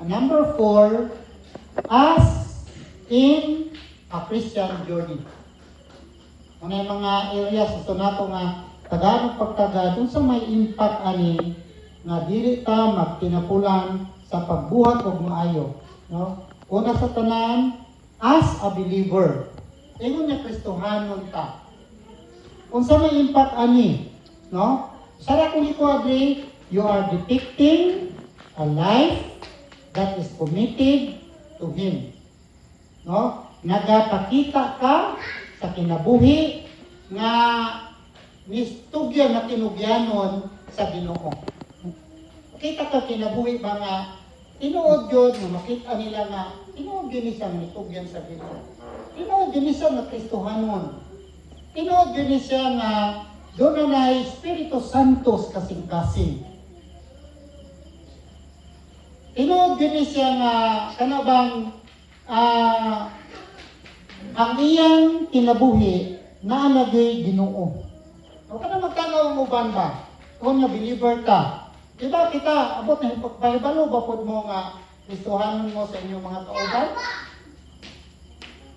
Number 4, as in a Christian journey. Ano yung mga areas gusto nato nga tagaan pagtaga dun sa may impact ani nga dili ta magtinapulan sa pagbuhat og maayo, no? Una sa tanan, as a believer, ingon niya Kristohanon ta. Unsa may impact ani, no? Sara kung ikuadri, you are depicting a life that is committed to Him. No? Nagapakita ka sa kinabuhi nga nistugyan na tinugyanon sa Ginoo. Kita ka kinabuhi ba nga tinuod yun, makita nila nga tinuod yun isang nitugyan sa Ginoo. Tinuod yun isang na Kristohanon. Tinuod yun siya nga doon na Espiritu Santos kasing-kasing. Tinuod yun siya nga kanabang ang iyang kinabuhi na anagay Ginoo. O kana magtanaw mo ba? Kung nga believer ka, diba kita, abot na pagpahibalo ba po mo nga Kristohanon mo sa inyong mga kauban?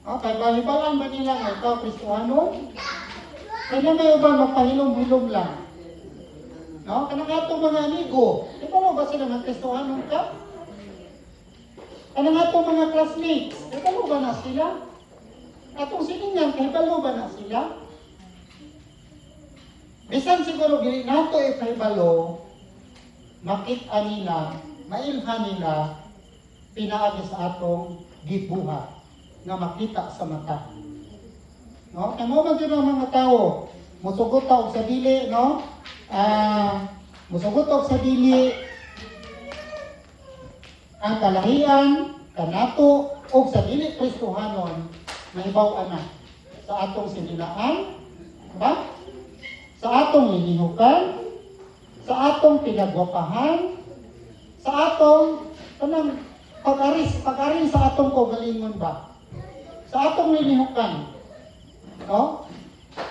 O, pagpahibalan ba nila nga ito Kristohanon? Kaya may uban magpahilom-hilom lang. No? Kanang atong mga amigo, di ba ba sila nga Kristohanon ka? Kanang atong mga classmates, di ba ba na sila? Atong siningan, kahibalo ba na sila? Bisan siguro gili nato ipahibalo, makita nila, mailhan nila, pinaagi sa atong gibuhat nga makita sa mata. No? Kaya mo man ang mga tao, musugot og sa dili, no? Musugot og sa dili ang kalahian, kanato, og sa dili Kristohanon, mahibaw ana sa atong sinilaan, ba? Sa atong linihukan, sa atong pinagwapahan, sa atong kanang pag-arin sa atong kaugalingon ba? Sa atong linihukan. No?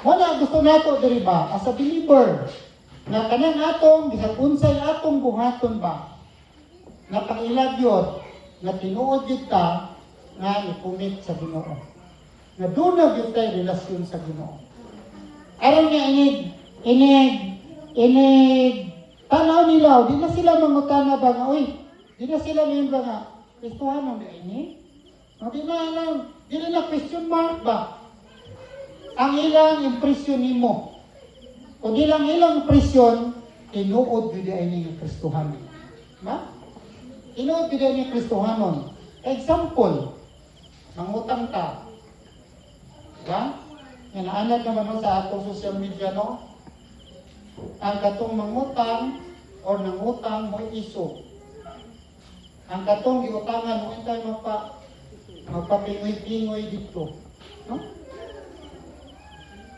Wala gusto nato diri ba as a believer na kanang atong bisag unsay atong buhaton ba? Na pangilagyot na tinuod gyud ta nga ipumit sa Ginoo. Na doon na gyud tay relasyon sa Ginoo. Aron nga inig tanaw nila, di na sila mangutana ba nga, uy, di na sila ngayon ba nga, Kristohanon na ini? No, di na question mark ba? Ang ilang impresyon nimo. Kung ilang impresyon, tinuod yun ay ni Kristohanon. Ba? Tinuod yun ni Kristohanon. Example, mangutang ka. Ba? Yan, naanad naman sa atong social media, no? Ang katong mangutang or nangutang mo iso. Ang katong giutangan mo intay magpapingoy-pingoy dito. No?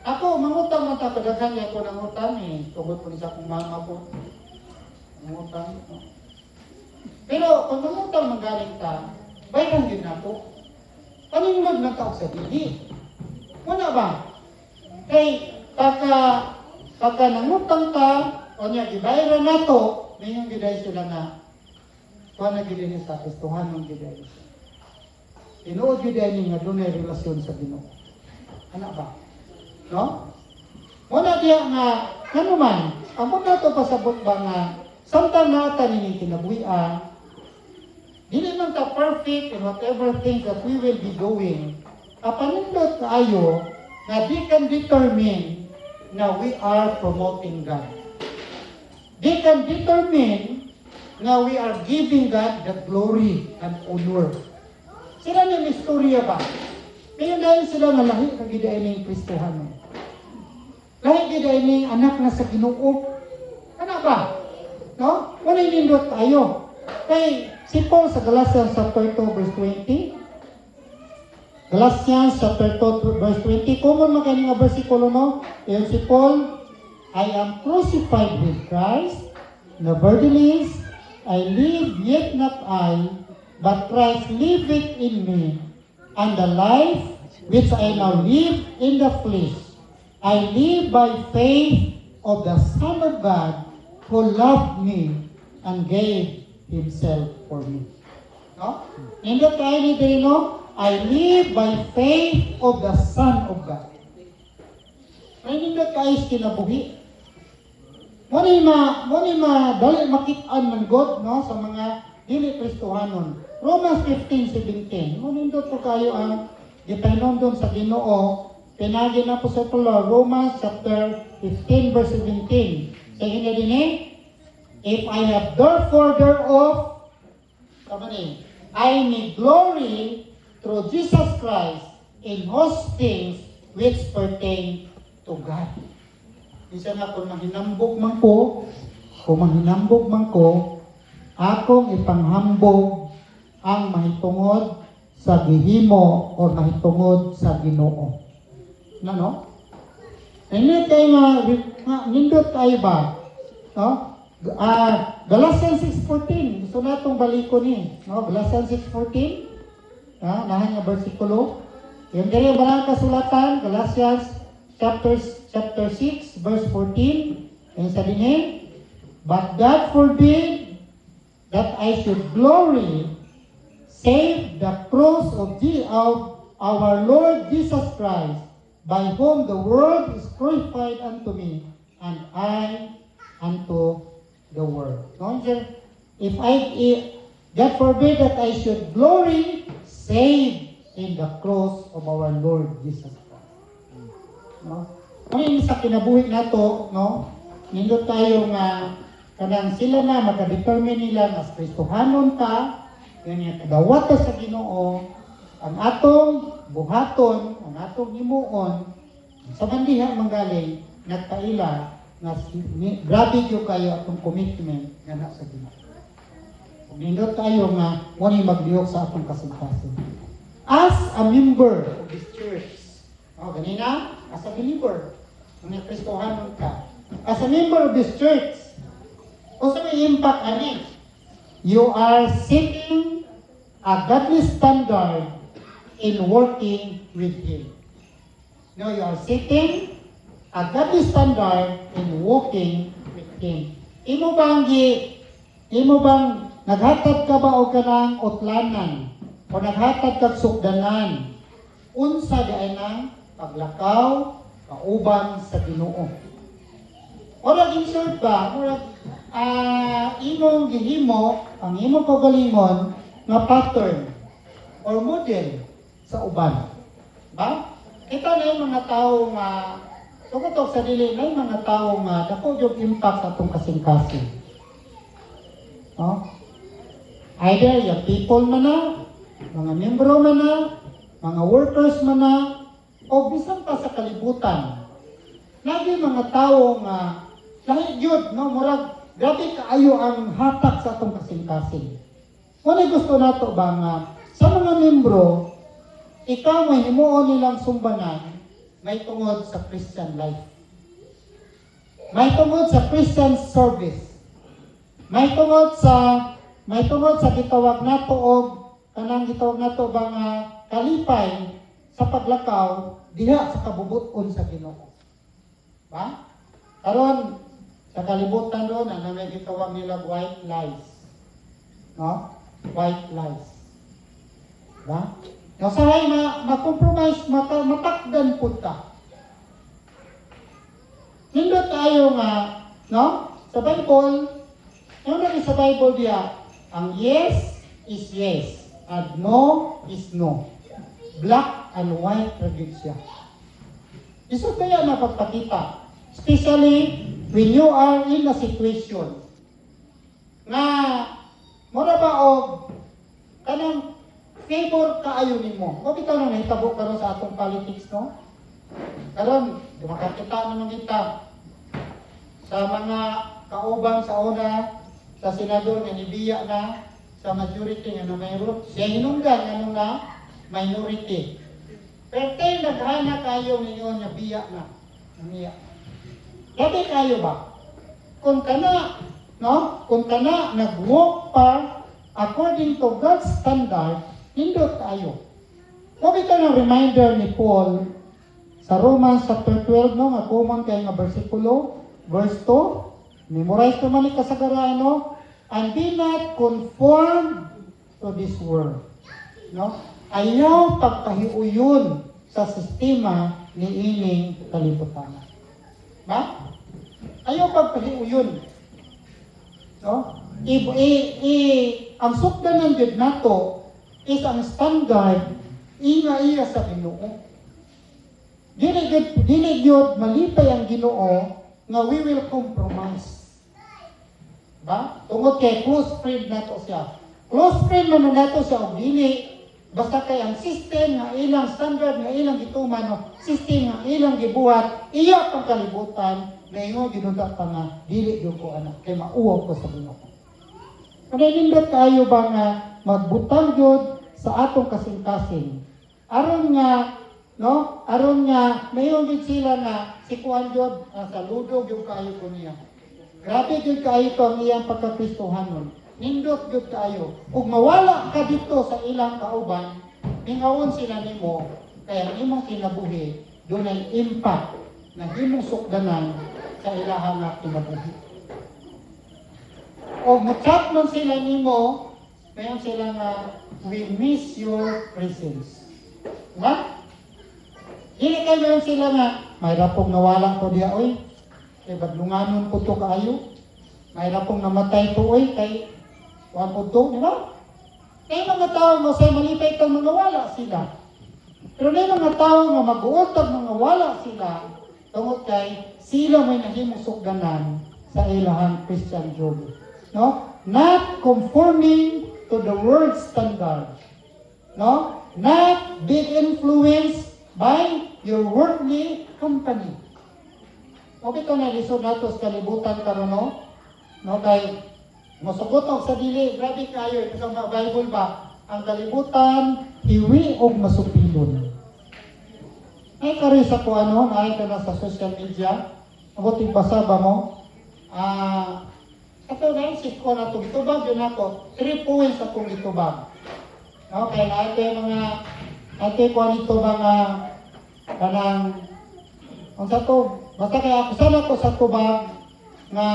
Ako, mangutang man ta, kadaghan ako nangutang eh. Tungod po sa akong mama ko. Mangutang. No? Pero kung mangutang magaling ta, bayaran din nato. Paninod na tao sa dili. Wala ba? Kay, pagka nangutang ka, o niya, ibayaran nato, ngayon giday sila na, kung na giday niya sa Kristohanon giday siya. Tinuod giday niya nga doon ay relasyon sa Ginoo. Ano ba? No? Muna diya nga, ano man, ako na ito pasabot ba nga, samtang nata nini kinabuhian, dili man ta perfect in whatever things that we will be doing, kapanindot tayo na di can determine na we are promoting God. They can determine na we are giving God the glory and honor. Sila ng istorya ba? Kaya dahil sila nga lahi kagidain ng Kristohanon. Lahi kagidain ng anak na sa Ginoo. Ano ba? No? Wala nindot tayo. Kay si Paul sa Galatians chapter 2 verse 20, Galatians chapter 2 verse 20, common magaling nga versikulo, no? Ayan si Paul, I am crucified with Christ, nevertheless, I live yet not I, but Christ liveth in me, and the life which I now live in the flesh, I live by faith of the Son of God, who loved me and gave Himself for me. No? Nindot kayo ni Dino, I live by faith of the Son of God. Ay nindot kayo kinabuhi. Muni dali makitaan man God, no, sa mga dili Kristohanon. Romans 15:17. Nindot po kayo ang gipahinumdum sa Ginoo. Pinagi na po sa tulo, Romans chapter 15 verse 17. Sa hindi din if I have therefore thereof, I may glory through Jesus Christ in those things which pertain to God. Isa na kung manghinambog man ko, akong ipanghambog ang mahitungod sa gihimo o mahitungod sa Ginoo. No? Nindot kayo ba? No? Galatians 6:14. Gusto na itong baliko ni. No? Galatians 6:14. Nahan nga versikulo. Yung ganyan ba lang kasulatan? Galatians chapter 6 verse 14. Yung sabi niya, but God forbid that I should glory save the cross of our Lord Jesus Christ, by whom the world is crucified unto me, and I unto the world. No? If God forbid that I should glory, save in the cross of our Lord Jesus Christ. No? Ano sa kinabuhi na to, no? Nindot tayo nga, kanang sila na, makadetermine nila as Kristohanon ka, ganyan, kadawata sa Ginoo, ang atong buhaton, ang atong himuon, sa bandiha manggaling, nagkaila, na grabe yung kayo atong commitment nga na sa Ginoo. Nindot tayo nga, wala magliyok sa atong kasigtasin. As a member of this church, ganina, as a believer, kung Kristohanon ka, as a member of this church, o sa may impact ani, you are setting a godly standard in working with Him. No, you are setting a godly standard in walking with Him. Imo bang naghatag ka ba o kanang utlanan o naghatag kag sukdanan unsa di ay nang paglakaw kauban sa Ginoo? Ora insert ba? Ora imong gihimo ang imong kaugalingon nga pattern or model sa uban. Ba? Ito na yung mga tao nga, sukutok sa dili, na yung mga tao nga, dako yung impact sa itong kasing-kasing. No? Either yung people man na, mga membro man na, mga workers man na, o bisan pa sa kalibutan. Lagi mga tao nga, lahi yun, no? Murag, grabe kaayo ang hatak sa itong kasing-kasing. Kung gusto nato ba nga, sa mga membro, ikaw may himuon nilang sumbanan, may tungod sa Christian life. May tungod sa Christian service. May tungod sa gitawag nato og kanang gitawag nato ba nga kalipay sa paglakaw diha sa kabubuton sa Ginoo. Ba? Karon sa kalibutan ron ang may gitawag nila white lies. No? White lies. Ba? Nasahay ma-compromise, matakdan po ta. Nindot tayo nga, no? Sa Bible, yung lagi sa Bible diya, ang yes is yes, and no is no. Black and white ragid siya. Isa kaya napagpakita, especially when you are in a situation na mura ba og kanang favor kaayo nimo. O bitaw na nahitabo karon sa atong politics, no? Karon, makakita naman kita sa mga kaubang sa una, sa senador nga nibiya na, sa majority nga na mayroon. Siya hinunggan nga na minority. Pero tayo naghana kayo ninyo nga biya na. Namiya. Dati kayo ba? Kung kana, no? Kung kana, nag-walk pa according to God's standard, hindot tayo. Kung ito ng reminder ni Paul sa Romans chapter 12, no, nga common kayo nga versikulo, verse 2, memorize naman ni kasagaraan, no? And be not conformed to this world. No? Ayaw pagpahiuyon sa sistema ni ining kalibutan. Ba? Ayaw pagpahiuyon. No? Ang sukdanan gid nato is ang standard iya sa Ginoo. Dili gyud malipay ang Ginoo nga we will compromise. Ba? Tungod kay close friend nato siya. Close friend man nato siya og dili basta kay ang system nga ilang standard nga ilang gituman no, system nga ilang gibuhat iya pang kalibutan na ingon ginuda pa nga dili gyud ko anak kay mauwaw ko sa Ginoo. Kanindot kayo ba nga magbutang gyud sa atong kasing-kasing. Aron nga mayon gyud sila nga si kuan gyud saludo gyud kayo ko niya. Grabe gyud kayo to ang iyang pagkakristohanon. Nindot gyud kayo. Ug mawala ka dito sa ilang kauban, mingawon sila nimo kay ang imong kinabuhi dunay impact na himong sukdanan sa ilahang kinabuhi. O muchat man sila nimo, mayon sila nga we miss your presence. Diba? Dili kay mayon sila nga may rapong nawala ko diya oy. Kay badlunganon ko to kaayo. May rapong namatay to oy kay kuan po to, di ba? Kaya mga tao mo say malipay kang mga wala sila. Pero may mga tao nga mag-uutag mga wala sila tungod kay sila may nahimong sugdanan sa ilahang Christian journey. No? Not conforming to the world standard. No? Not being influenced by your worldly company. Okay ito na lisod nato sa kalibutan karon no kay mosugot og sa dili, grabe kayo sa mga Bible ba? Ang kalibutan iwi og masupilon. Ay kari sa ko naay ka na sa social media. Abot basa ba mo? Ato na isip ko na tubag yun ako. 3 points akong itubag. Okay, na ate ko nito ba nga kanang unsa to? Basta kaya ako sana ko sa tubag nga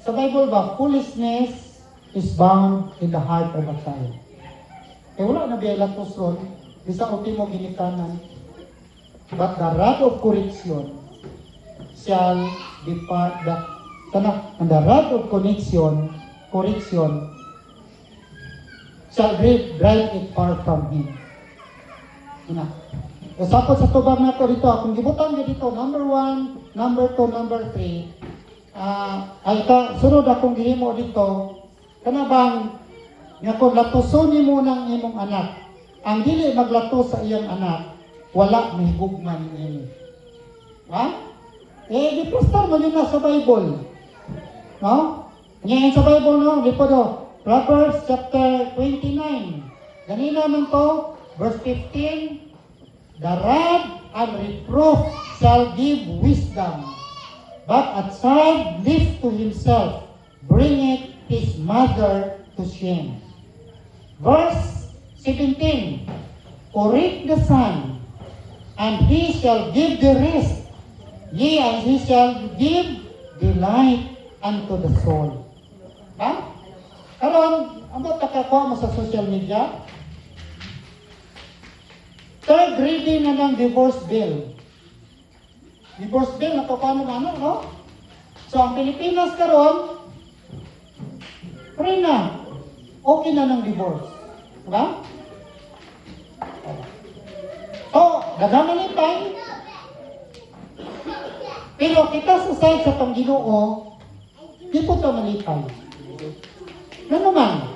sa Bible ba, foolishness is bound in the heart of a child. Eh wala na biya latos ron, bisa ultimo ginikanan. But the rod of correction shall depart and the rod of correction shall drive it far from him. Ina. Usapot sa tubag na ko dito, akong gibutan dito, number 1, number 2, number 3, sunod akong gihimo dito, kana bang nga kung latuson mo ng imong anak, ang dili maglatos sa iyang anak, wala mahigugman ini. Ha? Di-pastor mo yun na sa Bible. No? Ngayon sa Bible, no? Di po do. Proverbs chapter 29. Ganina man to, verse 15, the rod and reproof shall give wisdom. But a child left to himself, bringeth his mother to shame. Verse 17, correct the son, and he shall give the rest, yea, and he shall give delight unto the soul. Ha? Karon, ang takakuha mo sa social media? Third reading na ng divorce bill. Divorce bill, paano no? So, ang Pilipinas karon, free na. Okay na ng divorce. Diba? So, gagawin nitay. Pero kita sa side sa Panginoon, di po ito malipay. Ano man?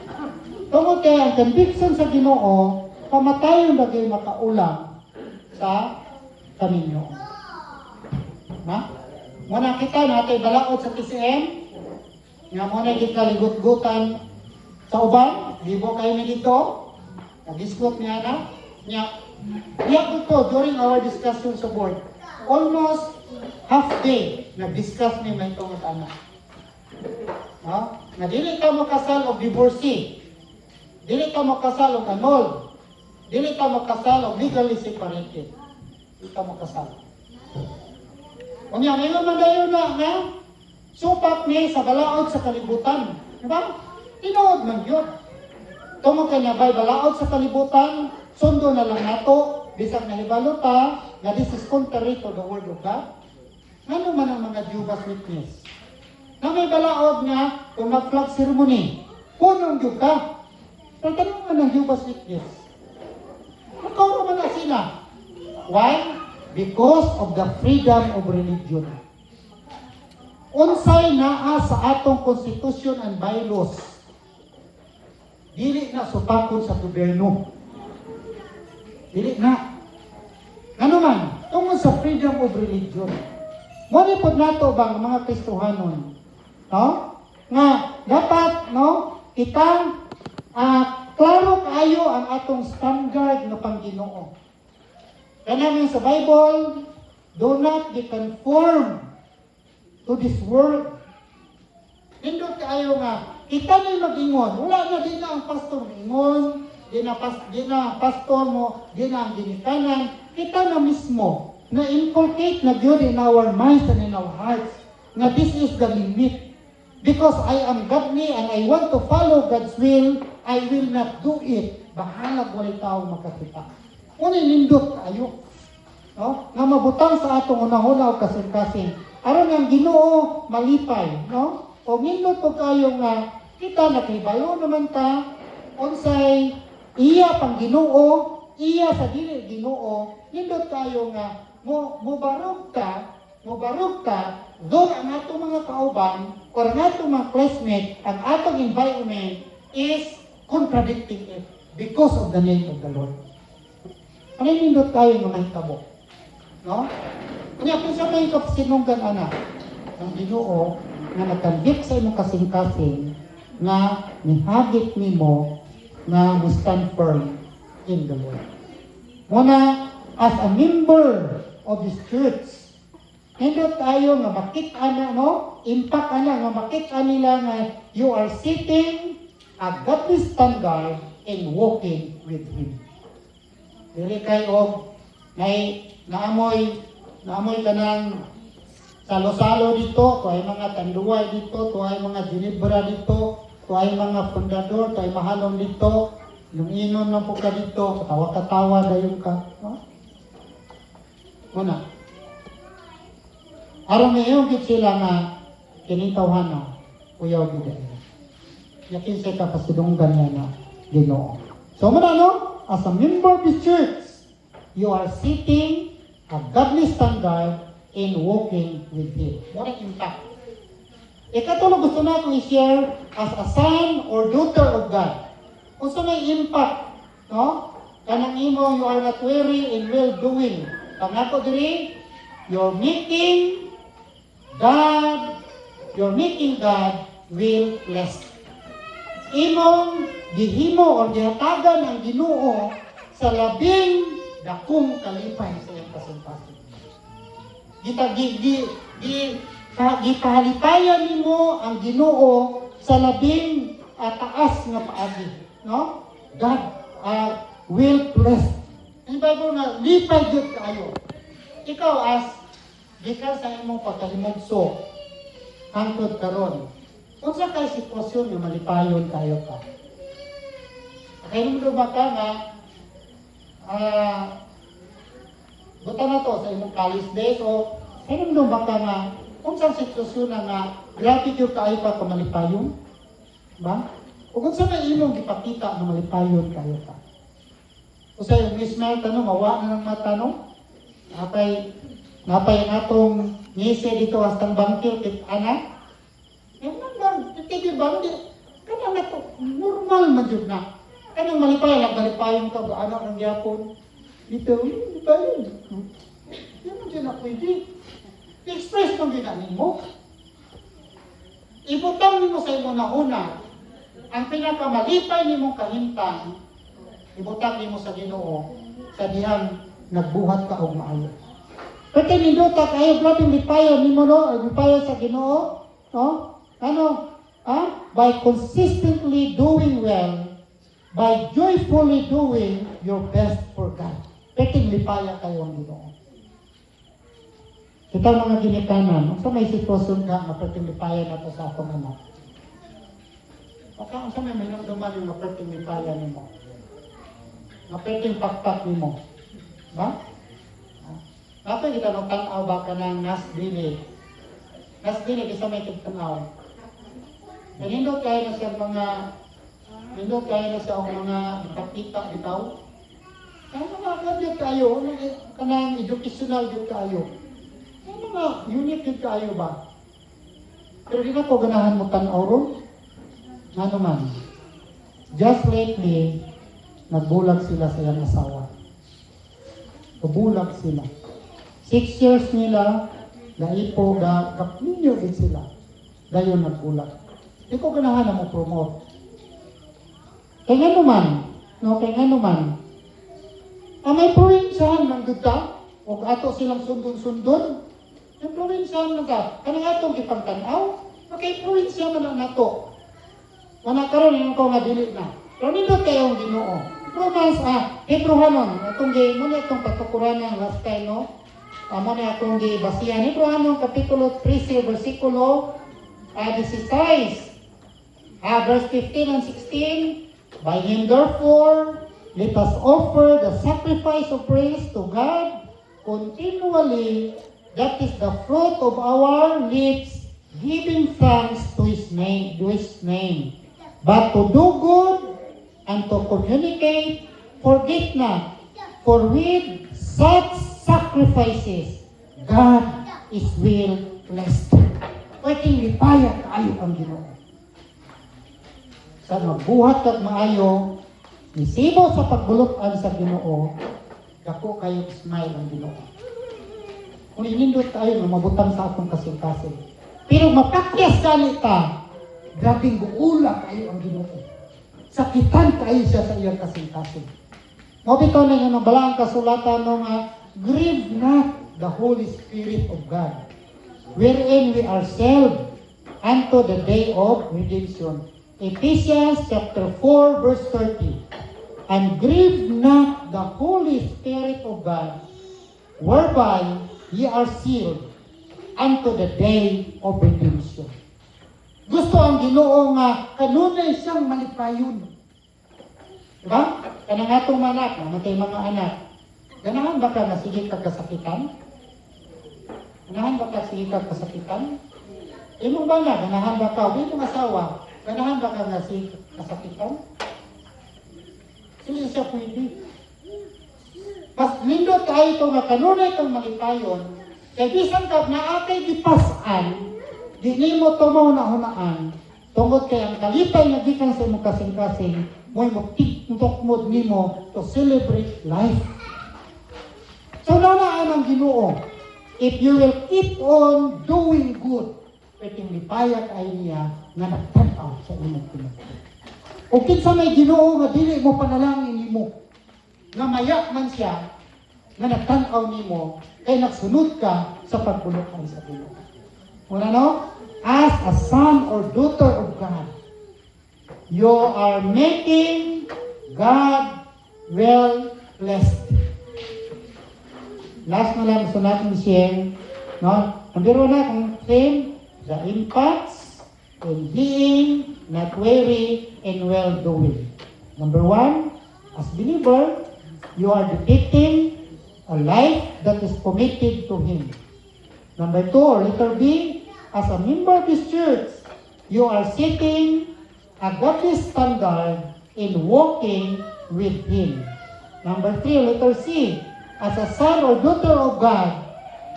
Tungkol kaya ang conviction sa Ginoo, pamatayon na kayo makaulang sa kaminyo. Ha? Muna kita natin balaod sa TCM, nga muna kita ligot-gutan sa uban, libo kayo na dito, nag-disclose niya na, niya ko during our discussion sa board, almost half day, nag-discuss ni may itong anak. Ha? Na dili ka makasal o divorcee, dili ka makasal o annulled, dili ka makasal o legally separated, dili ka makasal. Kung yan, ngayon madayon na supak ni sa balaod sa kalibutan. Diba? Tinood man yun. Tungod kay nabay balaod sa kalibutan, sundo na lang nato bisag nahibalo ta nga this is contrary to the word of God. Ano man ang mga Jehovah's Witness? Na may balaod nga kung mag-flag ceremony, punong yun ka. Pagtanong nga ng Jehovah's Witness, magkauro man na sila. Why? Because of the freedom of religion. Unsay naa sa atong constitution and bylaws, dili na supakon sa gobyerno. Dili na. Ano man, tungkol sa freedom of religion. Muna po nato bang mga Kristohanon, no? Nga dapat, no, kitang klaro kayo ang atong standard na Panginoon. Kaya sa Bible, do not be conformed to this world. Hindot kayo nga, kita na mag-ingon. Wala na, di na ang pastor mag-ingon, di na pastor mo, di na ang ginikanan. Kita na mismo, na inculcate na good in our minds and in our hearts, na this is the limit. Because I am godly and I want to follow God's will, I will not do it. Bahalag walay tao makakita. Unay nindot kayo. No? Nga mabutang sa atong unahuna o kasing-kasing. Aron ang Ginoo malipay, no? O nindot po kayo nga kita nakibalo naman ta unsay iya pang Ginoo, iya sa dili Ginoo, nindot kayo nga mubarog ta do ang atong mga kauban or ang atong mga classmates, ang atong environment is contradicting it because of the name of the Lord. Ano nindot kayo mga hitabo? No? Kanya kung sa may kapasinunggan anak ng Ginoo nga nagkandik sa imong kasing-kasing nga nihagit nimo nga mo stand firm in the Lord. Muna, as a member of this church, hindi tayo nga makita na, no? Impact na nga makita nila nga you are setting a godly standard in walking with Him. Dili kayo naamoy ka ng salo-salo dito, to ay mga tanduay dito, to ay mga ginebra dito, to ay mga fundador, to ay mahalong dito, yung inon na po ka dito, katawa-katawa dayon ka. No? Muna, aron ngayon gid sila nga kinitawhana, kuyaw gid. Yakin sa kapasidunggan niya na Ginoo. So muna no, as a member of the church, you are setting a godly standard in walking with Him. What an impact. Ikatulog gusto na akong i-share as a son or daughter of God. Kung sa may impact, no? Kanang imo, you are not weary in well-doing. Pangako diri, you're making God will bless. Imong gihimo o gihatagan ang Ginoo sa labing dakong kalipay sa iyang kasing-kasing. Gipahalipayan nimo ang Ginoo sa labing taas nga paagi, no? God will bless. Ang Bible na lipay jud kaayo. Ikaw as gikan sa imong pagkalimugso hangtod karon. Unsa kay sitwasyon nga malipayon kayo ka? Kay mo ba ka nga buta na to sa imong college days o kay mo ba ka nga unsang sitwasyon nga grabe gyud kaayo ka malipayon? Ba? Ug unsa may imong gipakita nga malipayon kayo ka? O sa Miss Mel tanong mawa na ng mata no? Napay atong ngisi dito hastang bangkil kit ana. Tigil ba? Kanang na to, normal man yun na. Kanang malipayon ka ba anak ng yapon? Dito, malipayon. Yan mo dyan na pwede. I-express kong ginanin mo. Ibutang mo sa imo na una, ang pinakamalipay ni mong kahintang, ibutang mo sa Ginoo, sa dihang nagbuhat ka o maayo. Pwede nindota kayo, grabe lipayon ni mo, no? Lipayon sa Ginoo, no? Ano? By consistently doing well, by joyfully doing your best for God. Peting lipaya kayo ang Ginoo. Kita mga ginikanan, sa may sitwasyon ka, peting lipaya na to sa akong anak. Baka sa may minumduman yung maperting lipaya nimo. Maperting pakpak nimo. Ba? Ato kita no tanaw ba ka ng nasdili. Nasdili isa may tanaw. Nindot kaya na siya nindot kaya na siya ang mga ipakita bitaw. Kaya mga gadget kayo, kanang educational yun kayo. Kaya mga unique yun kayo ba? Pero di na ko ganahan mo tanaw ron. Ano man, just lately, nagbulag sila sa iyang asawa. Nabulag sila. 6 years nila, naipo, kapinyo din sila. Dayon nagbulag. Di ko ganahan na mo promote. Kaya nga naman, no, kaya nga naman, may provinsyahan ng duta, o ato silang sundon-sundon, ang provinsyahan na ka, kanang atong ipagtanaw, okay, provinsya man lang nato. Wala karon yung ko nga dili na. Pero nindot kayong Ginoo. Romans Hebrehanon, atong gi mo itong patukuran ng last time no. Amo na atong gi basihan Hebrehanon kapitulo 13 bersikulo 16. Verse 15 and 16. By him therefore let us offer the sacrifice of praise to God continually, that is the fruit of our lips, giving thanks to his name, But to do good and to communicate, forget not, for with such sacrifices, God is well pleased. Pwedeng lipaya kaayo ang Ginoo. Sa magbuhat kag maayo, isibo sa pagbulukan sa Ginoo, dako kayo smile ang Ginoo. Kung inindot tayo na mabutang sa atong kasing-kasing. Pero mapakyas gani ta, grabing guula kayo ang Ginoo. Sakitan kayo siya sa iyang kasing-kasing. Mabitaw na yung balang kasulatan ng grieve not the Holy Spirit of God, wherein we are sealed unto the day of redemption. Ephesians chapter 4 verse 30. And grieve not the Holy Spirit of God, whereby ye are sealed unto the day of redemption. Gusto ang Ginoo nga kanunay siyang malipayon. Diba? Kanang atong anak, namatay mga anak. Ganahan ba ka na sige kag kasakitan? Ganahan ba ka sige kag kasakitan? Imo ba na, ganahan ba ka? Huwag mong asawa, ganahan ba ka na sige kasakitan? Hindi siya pwede. Mas lindot tayo ito nga kanunay itong malipayon, kaya bisan ka na atay gipasan, di nimo tumaw na hunaan, tungod kay ang kalipay nga gikan sa imong kasing-kasing, mo'y muktiktok mo nimo to celebrate life. So nanaan ang Ginoo, if you will keep on doing good, pwedeng lipaya kay niya nga nagtanaw sa imong kinatay. O kinsa may Ginoo nga dili mo panalangin nimo, nga maya man siya, nga nagtanaw nimo, kay nagsunod ka sa pagbulukan sa Ginoo. Una no? As a son or daughter of God, you are making God well blessed. Last na lang gusto natin share, no? Nandiro na kung same, the impacts in being not weary and well-doing. Number 1, as believer, you are depicting a life that is committed to Him. Number 2, or letter B, as a member of this church, you are setting a godly standard in walking with Him. Number 3, letter C, as a son or daughter of God,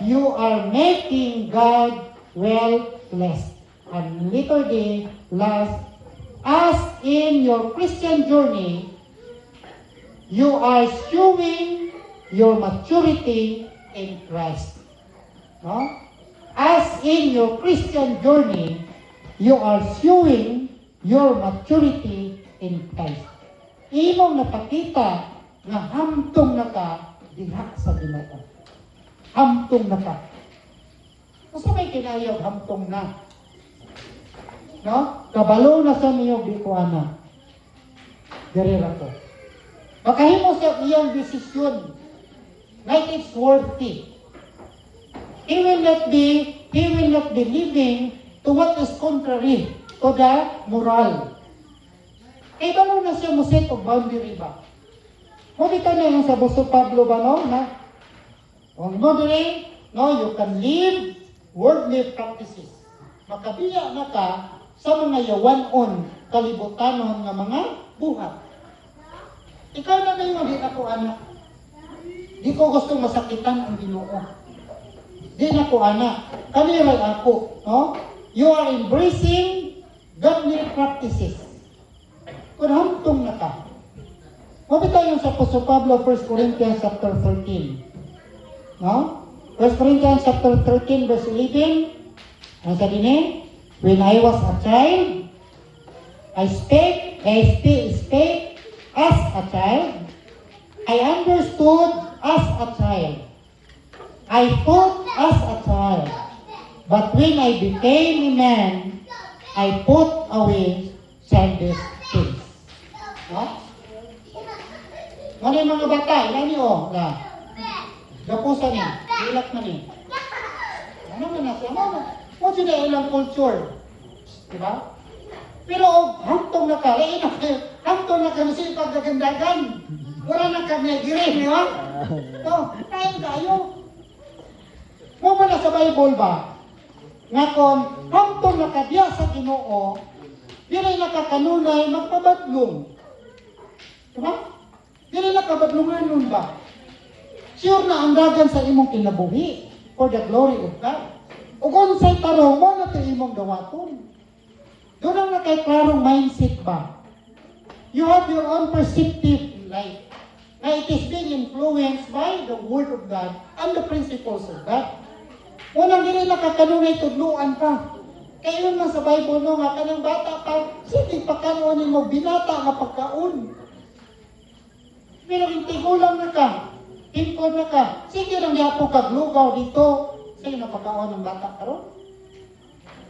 you are making God well blessed. And letter D, last, as in your Christian journey, you are showing your maturity in Christ. No? As in your Christian journey, you are showing your maturity in Christ. Imong napakita na hamtong na ka diha sa Ginoo. Hamtong na ka. Kasi may kinayog hamtong na. No? Kabalo na sa niyo di ko ana. Dirira ko. Makahimo sa iyang desisyon. Like it's worthy. He will not be living to what is contrary to the moral. Eh, balo na siya mo set of boundary ba? Mo bitaw na yung sa Apostol Pablo ba, no? Na, on boundary, no, you can live worldly practices. Makabiya na ka sa mga yawan-on, kalibutanon nga mga buhat. Ikaw na ngayon, di na ko anak. Di ko gustong masakitan ang Ginoo. Di na ko anak. Kami ray ako, no? You are embracing godly practices. Kung hamtong na ka. Mabita yung sa Apostol Pablo, 1 Corinthians chapter 13. No? 1 Corinthians chapter 13, verse 11. Ang sabi ni, when I was a child, I spake as a child. I understood as a child. I thought as a child. But when I became a man, I put away childish things. No? Ano yung mga bata? Ilan niyo? Na. Gapusan niya. Ilak na niya. Ano na siya? Ano siya ilang culture? Diba? Pero hangtong na ka, hangtong na ka na siya pagkagandagan. Wala na ka na girin, di ba? So, tayo tayo. Mo ba na sa Bible ba? Nga kung hangtong na ka diya sa Ginoo, dili nakakanunay magpabadlong. Diba? Dili nakabadlungan nun ba? Sure na ang dagan sa imong kinabuhi for the glory of God. O kung sa'y tarong mo na ito imong gawaton. Doon ang nakay-klarong mindset ba? You have your own perceptive life. Na it is being influenced by the Word of God and the principles of God. Unang dili nakakanunay tudluan ka. Kaya yun man sa Bible no, nga kanang bata ka, sige pagkaroon mo binata nga pagkaon. Pero intigulang na ka, timpon na ka, sige lang yapo ka lugaw dito, sige na pagkaon ng bata karon.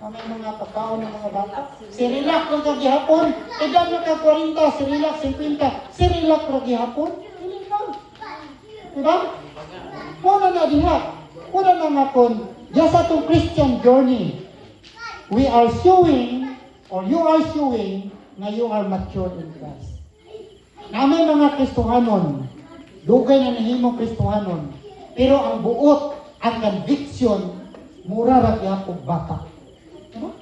May mga pagkaon ng mga bata. Sirilak lang ka gihapon, edad na ka 40, sirilak 50, sirilak lang gihapon. Hindi lang. Diba? Muna na diha. Muna na nga kung, just atong Christian journey, we are showing, or you are showing, na you are mature in Christ. Na may mga Kristohanon, dugay na nahimong Kristohanon, pero ang buot, ang conviction, mura ra gyapon bata. Diba?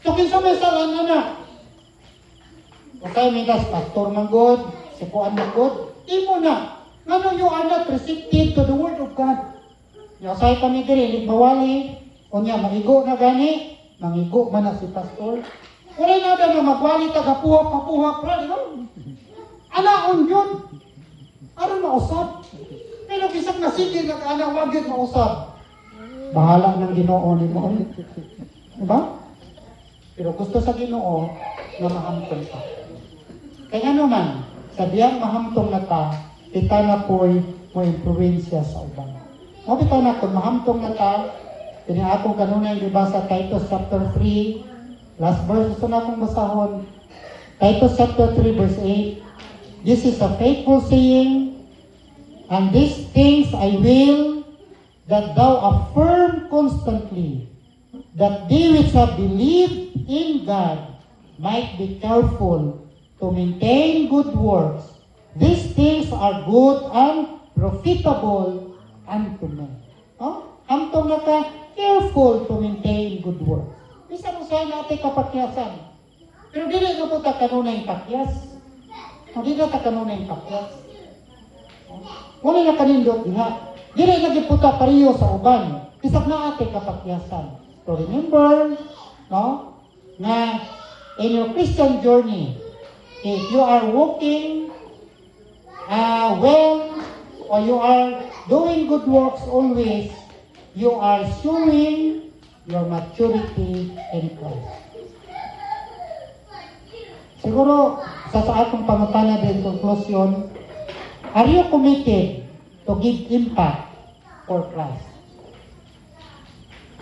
So kinsa may salan na. Okay, may pastor man god, sikuan man god, imo na. Ngano you are not receptive to the word of God. Yasay kami diri bawali, unya magigo na gani, mangigo man na si pastor. Wala na na magwali taga-puhap pra, di ba? Anaon yun. Ano mausap? Pero bisag na sige nag-ana, wag yun mausap. Bahala ng Ginoo ni mo. Diba? Pero gusto sa Ginoo na mahamtong ka. Kaya naman, sa diyang mahamtong na ka, kita na po'y mo influensya sa uban. Mabitaw na kung mahamtong na ka, piniakong kanunay, di ba, sa Titus chapter 3, last verse, gusto na akong basahon. Titus chapter 3, verse 8. This is a faithful saying, and these things I will, that thou affirm constantly, that they which have believed in God might be careful to maintain good works. These things are good and profitable unto men. Oh? Amtong na ka, careful to maintain good works. Bisa mo sa'yo natin kapakyasan. Pero dili na po ta kanunay pakyas. Hindi na ta kanunay pakyas. Wala na kanindot diha. Dili na giputa pariyo sa uban. Bisag na ate kapakyasan. So remember, no, na in your Christian journey, if you are walking well, or you are doing good works always, you are showing your maturity in Christ. Siguro, sa atong pangutana din, conclusion, are you committed to give impact for Christ?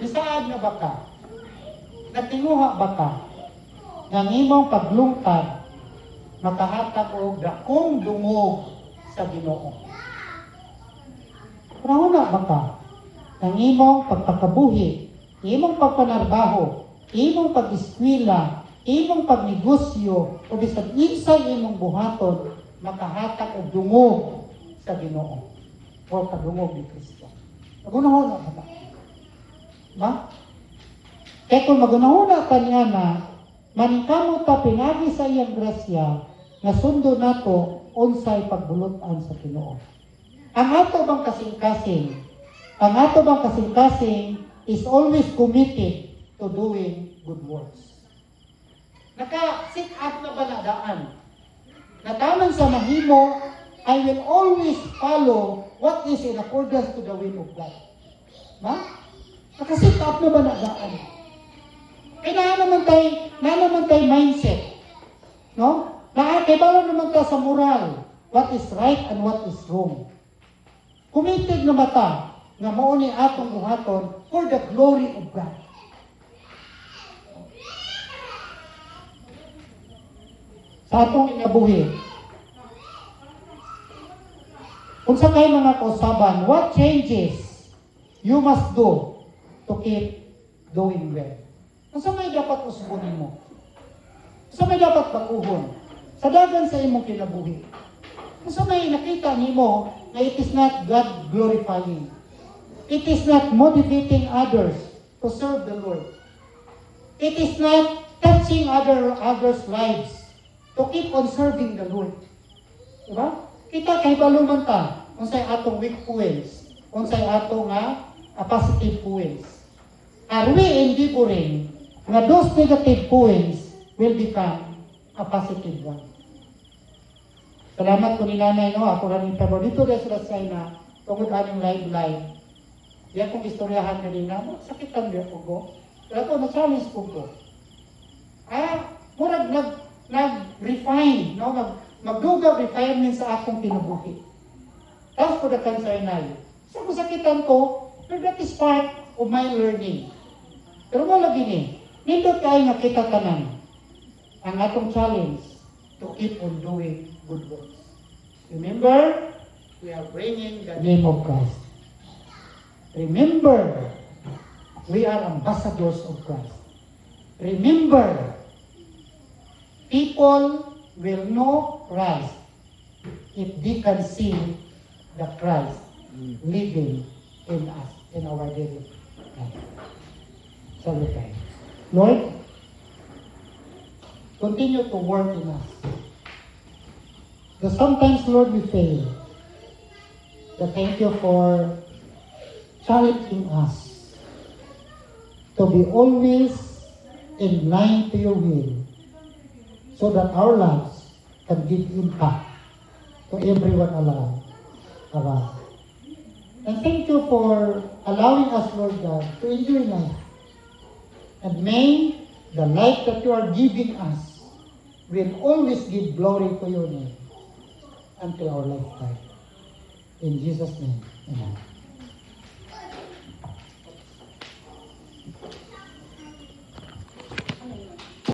Isaad na ba ka? Natinguha ba ka? Ng imong paglungkad, makahatag og dakong dungog sa Ginoo. Rahuna ba ka? Ng imong pagpakabuhi, imong pagpanarbaho, imong pag-eskwela, imong pagnegosyo o bisan insay imong buhaton makahatag og dungog sa Ginoo o kadungog ni Kristo. Magunahon na ba? Ba? Kaya kung magunahon ka niya na maningkamot ta pinagi sa iyang grasya nga sundo nato unsay pagbulutan sa Ginoo. Ang ato bang kasing-kasing is always committed to doing good works. Naka-sit up na ba na daan? Nataman sa mahimo, I will always follow what is in accordance to the will of God. Ma? Naka-sit up na ba na daan? Kaya naman tayo mindset. No? Kaya bala naman tayo sa moral. What is right and what is wrong. Committed na mata nga mao ni atong buhaton for the glory of God. Sa atong inabuhi. Kung sa kayo mga kausaban, what changes you must do to keep doing well? Kung sa may dapat usubunin mo? Kung sa may dapat bakuhon? Sa dagan sa imong kinabuhi? Kung sa may nakita nimo na it is not God glorifying. It is not motivating others to serve the Lord. It is not touching others' lives to keep on serving the Lord. Diba? Kita kay baluman ta, unsay atong weak points, unsay atong positive points. Are we endeavoring na those negative points will become a positive one? Salamat ko ni nanay, no? Ako rin pero dito dahil sa China, tungkol aming live. Di akong istoryahan kanina, sakitan niya ko. Pero ako, na-challenge ko. Murag nag-refine, no? Magduga refinement sa akong kinabuhi. Tapos ko na kansaynay. So, sakitan ko, pero that is part of my learning. Pero mo lagi ni, nindot kayo nakita tanan. Ang atong challenge to keep on doing good works. Remember, we are bringing the name of Christ. Remember, we are ambassadors of Christ. Remember, people will know Christ if they can see the Christ living in us, in our daily life. Sabi tayo. Lord, continue to work in us. Because sometimes, Lord, we fail. But thank you for challenging us to be always in line to your will so that our lives can give impact to everyone around. And thank you for allowing us, Lord God, to enjoy life. And may the life that you are giving us will always give glory to your name until our lifetime. In Jesus' name, amen.